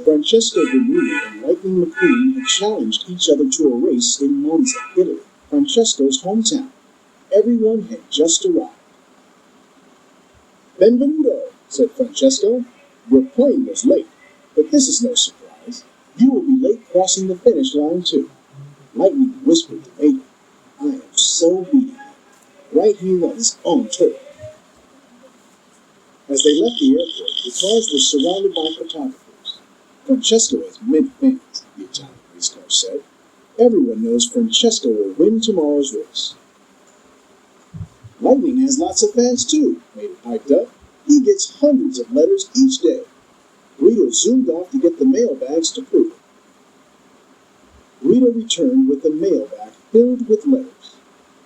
Francesco Bernoulli and Lightning McQueen had challenged each other to a race in Monza, Italy, Francesco's hometown. Everyone had just arrived. "Benvenuto," said Francesco. "Your plane was late, but this is no surprise. You will be late crossing the finish line, too." Lightning whispered to Mater, "I am so beating him, right here on his own turf." As they left the airport, the cars were surrounded by photographers. "Francesco has many fans," the Italian racecar said. "Everyone knows Francesco will win tomorrow's race." "Lightning has lots of fans too," Mater piped up. "He gets hundreds of letters each day." Guido zoomed off to get the mail bags to prove it. Guido returned with a mail bag filled with letters.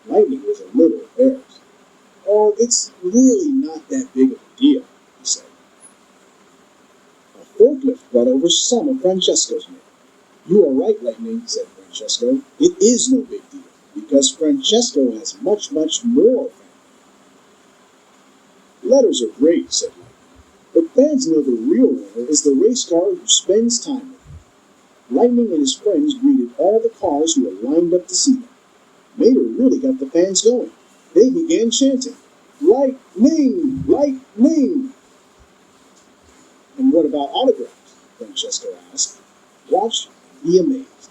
Lightning was a little embarrassed. "Oh, it's really not that big of a deal," he said. A forklift brought over some of Francesco's mail. "You are right, Lightning," said Francesco. "It is no big deal, because Francesco has much, much more fans." "Letters are great," said Lightning, "but fans know the real winner is the race car who spends time with him." Lightning and his friends greeted all the cars who were lined up to see them. Mater really got the fans going. They began chanting, "Lightning! Lightning!" "And what about autographs?" Francesco asked. "Watch and be amazed."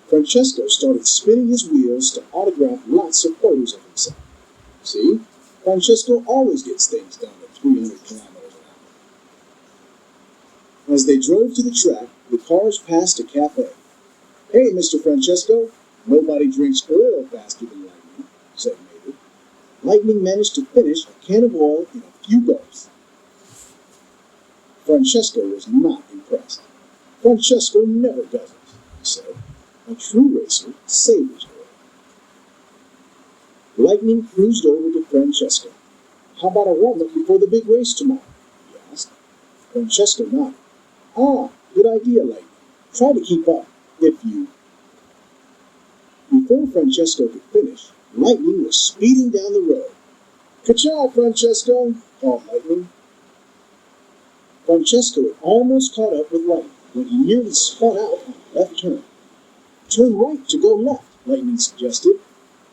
Francesco started spinning his wheels to autograph lots of photos of himself. See, Francesco always gets things done at 300 kilometers an hour. As they drove to the track, the cars passed a cafe. "Hey, Mr. Francesco, nobody drinks oil faster than Lightning," said Mater. Lightning managed to finish a can of oil in a few gulps. Francesco was not impressed. "Francesco never does it," he said. "A true racer savors oil." Lightning cruised over to Francesco. "How about a warm-up before the big race tomorrow?" he asked. Francesco nodded. "Ah, good idea, Lightning. Try to keep up, if you..." Before Francesco could finish, Lightning was speeding down the road. "Kachow, Francesco!" called Lightning. Francesco had almost caught up with Lightning when he nearly spun out on the left turn. "Turn right to go left," Lightning suggested.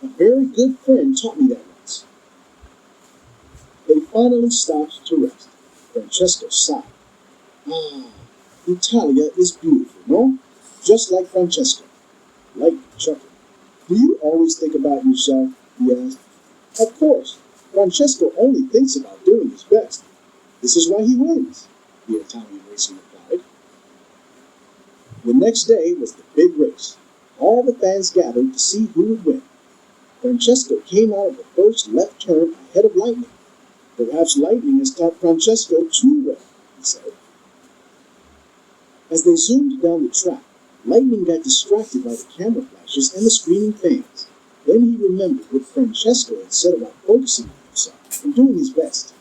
"A very good friend taught me that once." They finally stopped to rest. Francesco sighed. "Ah, Italia is beautiful, no? Just like Francesco." Lightning chuckled. "Do you always think about yourself?" he asked. "Of course. Francesco only thinks about doing his best. This is why he wins," the Italian racer replied. The next day was the big race. All the fans gathered to see who would win. Francesco came out of the first left turn ahead of Lightning. "Perhaps Lightning has taught Francesco too well," he said. As they zoomed down the track, Lightning got distracted by the camera flashes and the screaming fans. Then he remembered what Francesco had said about focusing on himself and doing his best.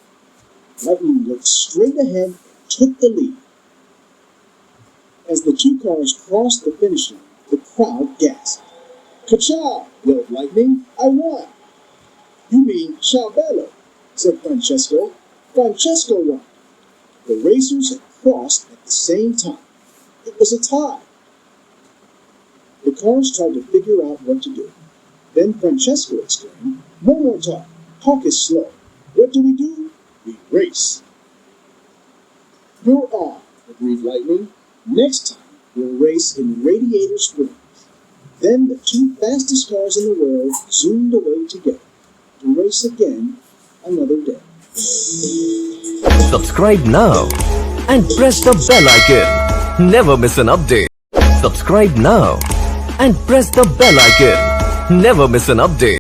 Lightning looked straight ahead and took the lead. As the two cars crossed the finish line, the crowd gasped. "Kachow!" yelled Lightning. "I won!" "You mean ciao bello," said Francesco. "Francesco won." The racers had crossed at the same time. It was a tie. The cars tried to figure out what to do. Then Francesco exclaimed, "No more talk. Talk is slow. What do? We race." "You're on," agreed Lightning. "Next time, we'll race in Radiator Springs." Then the two fastest cars in the world zoomed away together to race again another day. Subscribe now and press the bell icon. Never miss an update. Subscribe now and press the bell icon. Never miss an update.